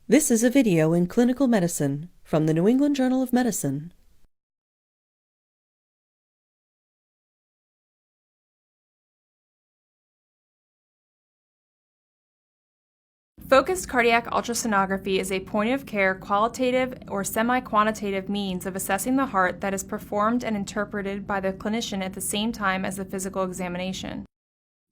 This is a video in clinical medicine from the New England Journal of Medicine. Focused cardiac ultrasonography is a point-of-care qualitative or semi-quantitative means of assessing the heart that is performed and interpreted by the clinician at the same time as the physical examination.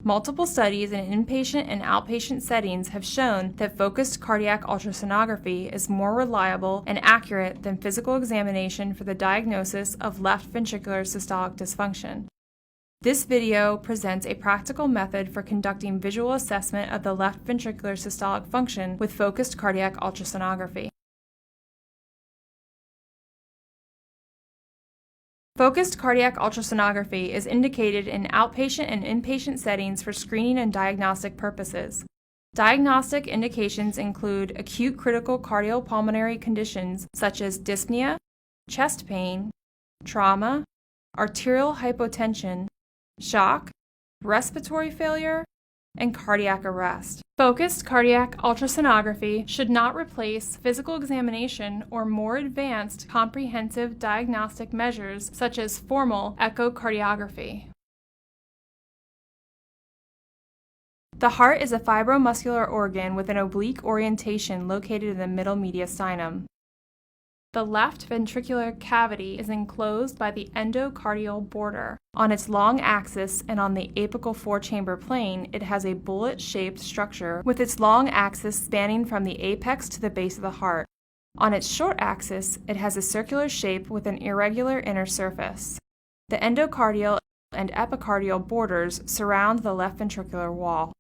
Multiple studies in inpatient and outpatient settings have shown that focused cardiac ultrasonography is more reliable and accurate than physical examination for the diagnosis of left ventricular systolic dysfunction. This video presents a practical method for conducting visual assessment of the left ventricular systolic function with focused cardiac ultrasonography. Focused cardiac ultrasonography is indicated in outpatient and inpatient settings for screening and diagnostic purposes. Diagnostic indications include acute critical cardiopulmonary conditions such as dyspnea, chest pain, trauma, arterial hypotension, shock, respiratory failure, and cardiac arrest. Focused cardiac ultrasonography should not replace physical examination or more advanced comprehensive diagnostic measures such as formal echocardiography. The heart is a fibromuscular organ with an oblique orientation located in the middle mediastinum. The left ventricular cavity is enclosed by the endocardial border. On its long axis and on the apical four-chamber plane, it has a bullet-shaped structure with its long axis spanning from the apex to the base of the heart. On its short axis, it has a circular shape with an irregular inner surface. The endocardial and epicardial borders surround the left ventricular wall.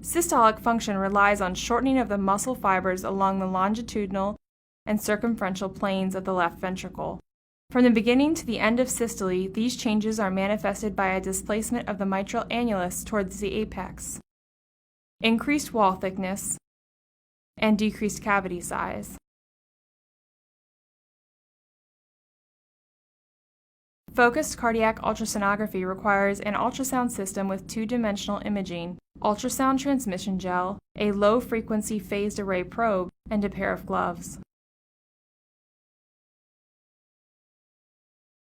Systolic function relies on shortening of the muscle fibers along the longitudinal and circumferential planes of the left ventricle. From the beginning to the end of systole, these changes are manifested by a displacement of the mitral annulus towards the apex, increased wall thickness, and decreased cavity size. Focused cardiac ultrasonography requires an ultrasound system with two-dimensional imaging, ultrasound transmission gel, a low-frequency phased array probe, and a pair of gloves.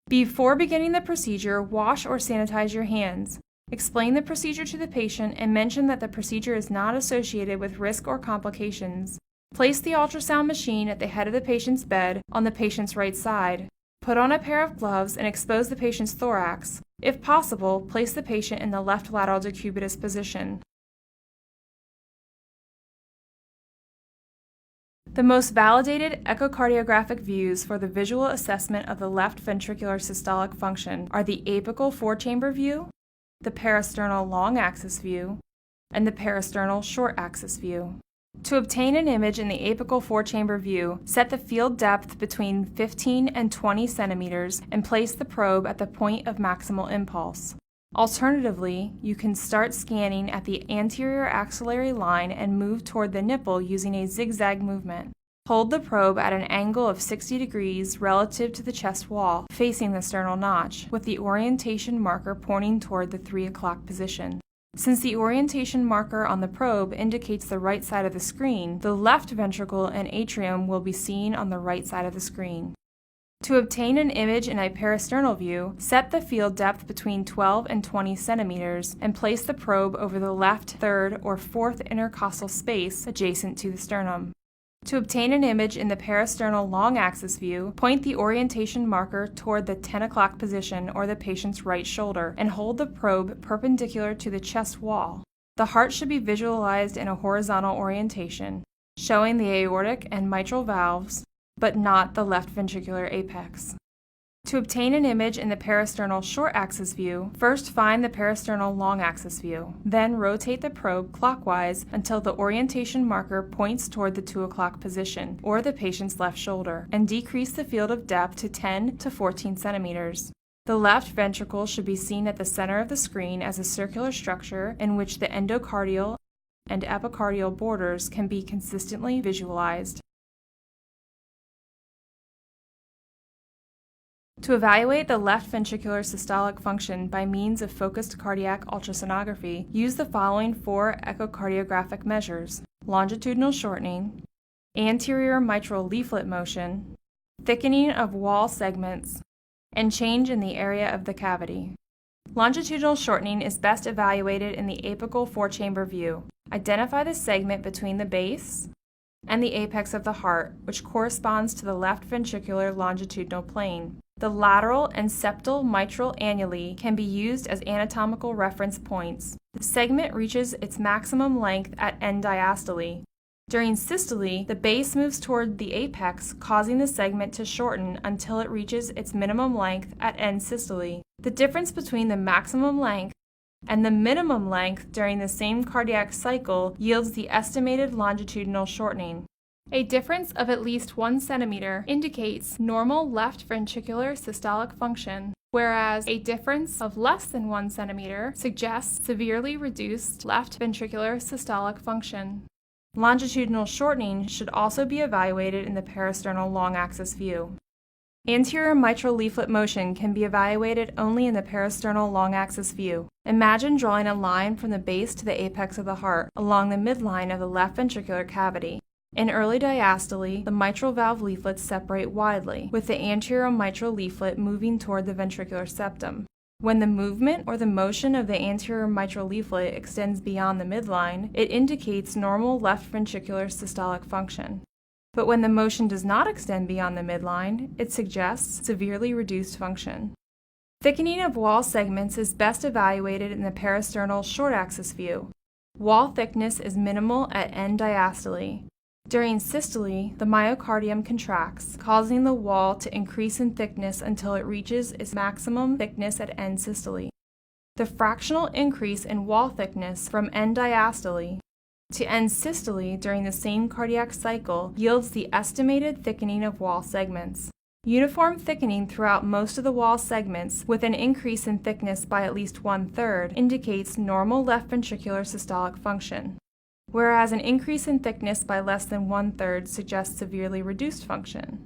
Before beginning the procedure, wash or sanitize your hands. Explain the procedure to the patient and mention that the procedure is not associated with risk or complications. Place the ultrasound machine at the head of the patient's bed on the patient's right side. Put on a pair of gloves and expose the patient's thorax. If possible, place the patient in the left lateral decubitus position. The most validated echocardiographic views for the visual assessment of the left ventricular systolic function are the apical four-chamber view, the parasternal long-axis view, and the parasternal short-axis view. To obtain an image in the apical four-chamber view, set the field depth between 15 and 20 centimeters and place the probe at the point of maximal impulse. Alternatively, you can start scanning at the anterior axillary line and move toward the nipple using a zigzag movement. Hold the probe at an angle of 60 degrees relative to the chest wall, facing the sternal notch, with the orientation marker pointing toward the 3 o'clock position. Since the orientation marker on the probe indicates the right side of the screen, the left ventricle and atrium will be seen on the right side of the screen. To obtain an image in a parasternal view, set the field depth between 12 and 20 centimeters and place the probe over the left third or fourth intercostal space adjacent to the sternum. To obtain an image in the parasternal long-axis view, point the orientation marker toward the 10 o'clock position or the patient's right shoulder and hold the probe perpendicular to the chest wall. The heart should be visualized in a horizontal orientation, showing the aortic and mitral valves, but not the left ventricular apex. To obtain an image in the parasternal short-axis view, first find the parasternal long-axis view, then rotate the probe clockwise until the orientation marker points toward the 2 o'clock position, or the patient's left shoulder, and decrease the field of depth to 10 to 14 centimeters. The left ventricle should be seen at the center of the screen as a circular structure in which the endocardial and epicardial borders can be consistently visualized. To evaluate the left ventricular systolic function by means of focused cardiac ultrasonography, use the following 4 echocardiographic measures: longitudinal shortening, anterior mitral leaflet motion, thickening of wall segments, and change in the area of the cavity. Longitudinal shortening is best evaluated in the apical 4-chamber view. Identify the segment between the base and the apex of the heart, which corresponds to the left ventricular longitudinal plane. The lateral and septal mitral annuli can be used as anatomical reference points. The segment reaches its maximum length at end diastole. During systole, the base moves toward the apex, causing the segment to shorten until it reaches its minimum length at end systole. The difference between the maximum length and the minimum length during the same cardiac cycle yields the estimated longitudinal shortening. A difference of at least 1 centimeter indicates normal left ventricular systolic function, whereas a difference of less than 1 centimeter suggests severely reduced left ventricular systolic function. Longitudinal shortening should also be evaluated in the parasternal long axis view. Anterior mitral leaflet motion can be evaluated only in the parasternal long axis view. Imagine drawing a line from the base to the apex of the heart along the midline of the left ventricular cavity. In early diastole, the mitral valve leaflets separate widely, with the anterior mitral leaflet moving toward the ventricular septum. When the movement or the motion of the anterior mitral leaflet extends beyond the midline, it indicates normal left ventricular systolic function. But when the motion does not extend beyond the midline, it suggests severely reduced function. Thickening of wall segments is best evaluated in the parasternal short axis view. Wall thickness is minimal at end diastole. During systole, the myocardium contracts, causing the wall to increase in thickness until it reaches its maximum thickness at end systole. The fractional increase in wall thickness from end diastole to end systole during the same cardiac cycle yields the estimated thickening of wall segments. Uniform thickening throughout most of the wall segments, with an increase in thickness by at least 1/3, indicates normal left ventricular systolic function, whereas an increase in thickness by less than 1/3 suggests severely reduced function.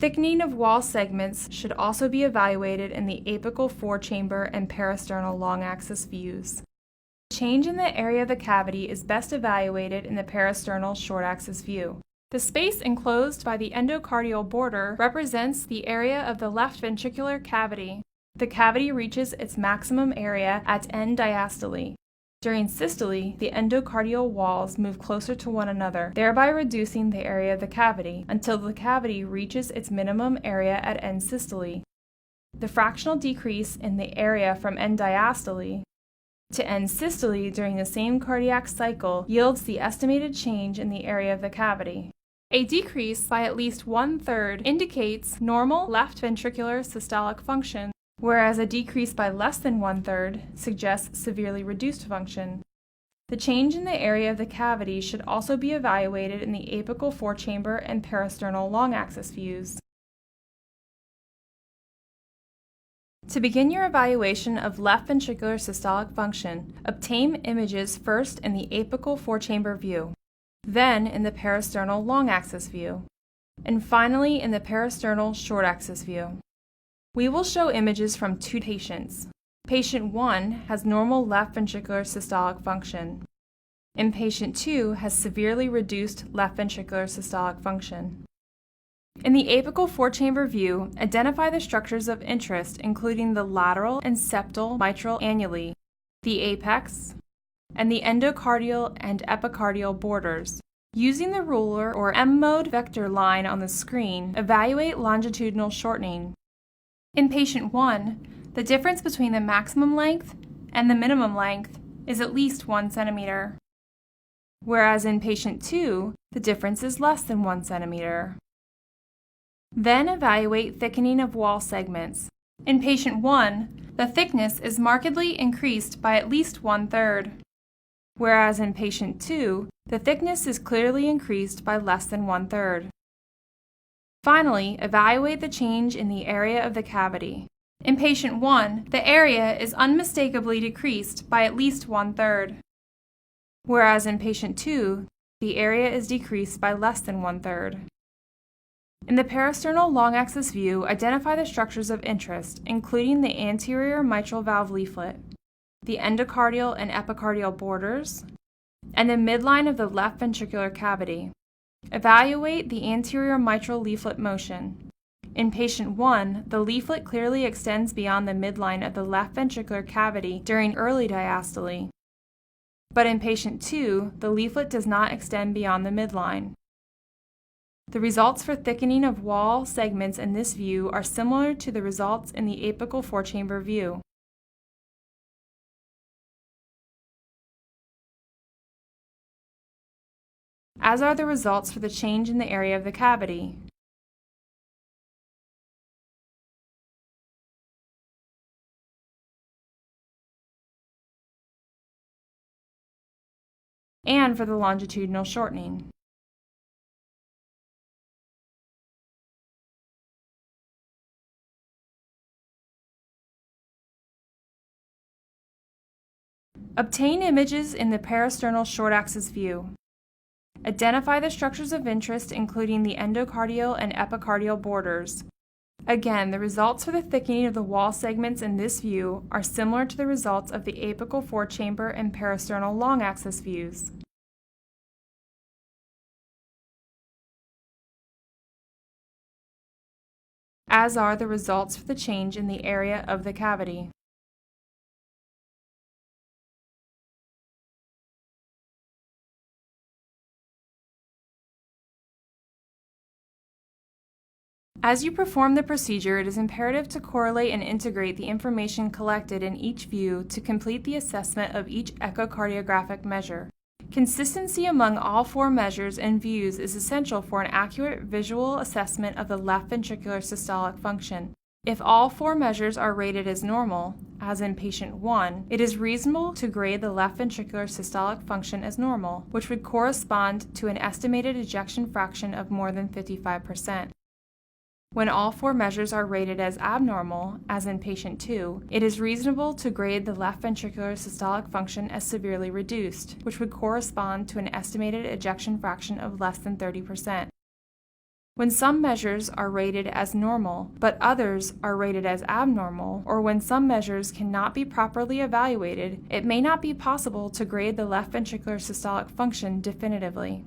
Thickening of wall segments should also be evaluated in the apical 4-chamber and parasternal long axis views. Change in the area of the cavity is best evaluated in the parasternal short axis view. The space enclosed by the endocardial border represents the area of the left ventricular cavity. The cavity reaches its maximum area at end diastole. During systole, the endocardial walls move closer to one another, thereby reducing the area of the cavity until the cavity reaches its minimum area at end systole. The fractional decrease in the area from end diastole to end systole during the same cardiac cycle yields the estimated change in the area of the cavity. A decrease by at least 1/3 indicates normal left ventricular systolic function, whereas a decrease by less than 1/3 suggests severely reduced function. The change in the area of the cavity should also be evaluated in the apical 4-chamber and parasternal long axis views. To begin your evaluation of left ventricular systolic function, obtain images first in the apical 4-chamber view, then in the parasternal long axis view, and finally in the parasternal short axis view. We will show images from 2 patients. Patient 1 has normal left ventricular systolic function, and patient 2 has severely reduced left ventricular systolic function. In the apical 4-chamber view, identify the structures of interest, including the lateral and septal mitral annuli, the apex, and the endocardial and epicardial borders. Using the ruler or M-mode vector line on the screen, evaluate longitudinal shortening. In patient 1, the difference between the maximum length and the minimum length is at least 1 centimeter, whereas in patient 2, the difference is less than 1 centimeter. Then evaluate thickening of wall segments. In patient 1, the thickness is markedly increased by at least 1/3, whereas in patient 2, the thickness is clearly increased by less than 1/3. Finally, evaluate the change in the area of the cavity. In patient 1, the area is unmistakably decreased by at least 1/3, whereas in patient 2, the area is decreased by less than 1/3. In the parasternal long-axis view, identify the structures of interest, including the anterior mitral valve leaflet, the endocardial and epicardial borders, and the midline of the left ventricular cavity. Evaluate the anterior mitral leaflet motion. In patient 1, the leaflet clearly extends beyond the midline of the left ventricular cavity during early diastole. But in patient 2, the leaflet does not extend beyond the midline. The results for thickening of wall segments in this view are similar to the results in the apical four-chamber view. As are the results for the change in the area of the cavity. And for the longitudinal shortening. Obtain images in the parasternal short-axis view. Identify the structures of interest, including the endocardial and epicardial borders. Again, the results for the thickening of the wall segments in this view are similar to the results of the apical four-chamber and parasternal long-axis views. As are the results for the change in the area of the cavity. As you perform the procedure, it is imperative to correlate and integrate the information collected in each view to complete the assessment of each echocardiographic measure. Consistency among all four measures and views is essential for an accurate visual assessment of the left ventricular systolic function. If all four measures are rated as normal, as in patient 1, it is reasonable to grade the left ventricular systolic function as normal, which would correspond to an estimated ejection fraction of more than 55%. When all four measures are rated as abnormal, as in patient 2, it is reasonable to grade the left ventricular systolic function as severely reduced, which would correspond to an estimated ejection fraction of less than 30%. When some measures are rated as normal, but others are rated as abnormal, or when some measures cannot be properly evaluated, it may not be possible to grade the left ventricular systolic function definitively.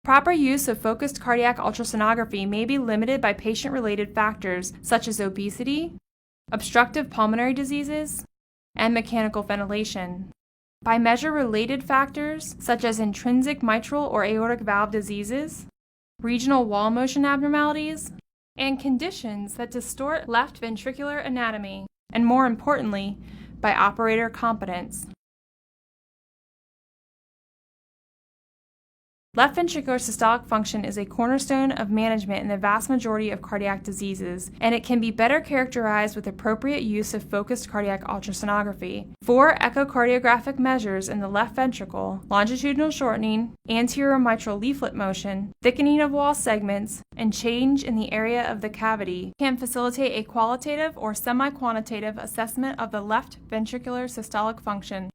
Proper use of focused cardiac ultrasonography may be limited by patient-related factors such as obesity, obstructive pulmonary diseases, and mechanical ventilation. By measure-related factors such as intrinsic mitral or aortic valve diseases, regional wall motion abnormalities, and conditions that distort left ventricular anatomy, and more importantly, by operator competence. Left ventricular systolic function is a cornerstone of management in the vast majority of cardiac diseases, and it can be better characterized with appropriate use of focused cardiac ultrasonography. 4 echocardiographic measures in the left ventricle, longitudinal shortening, anterior mitral leaflet motion, thickening of wall segments, and change in the area of the cavity, can facilitate a qualitative or semi-quantitative assessment of the left ventricular systolic function.